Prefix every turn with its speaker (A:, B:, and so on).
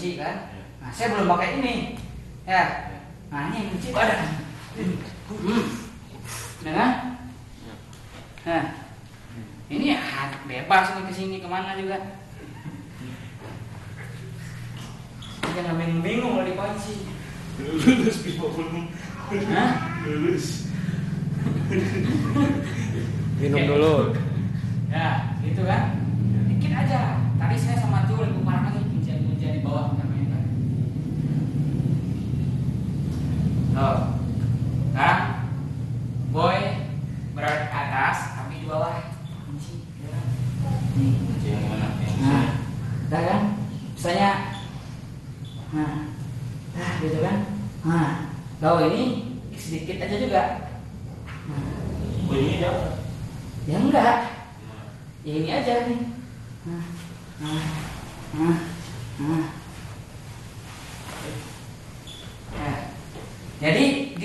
A: kunci kan. Nah, saya belum pakai ini. Ya. Nah, ini kunci ada. Nah, kan? Nah, ini bebas nih kesini kemana juga. Jangan bingung-bingung kalau dikunci.
B: Lulus bisa belum? Lulus.
C: Minum dulu.
A: Ya, gitu kan? Dikit aja. Tadi saya sama Tio lebih parah lagi kuncian di bawah namanya kan. Tuh. Sekarang boy berada di atas, tapi di bawah kunci. Ya. Nih.
B: Kunci yang mana?
A: Nah, udah kan? Misalnya, gitu kan? Kalau ini sedikit aja juga.
B: Oh, ini jauh.
A: Ya enggak. Ya ini aja nih. Jadi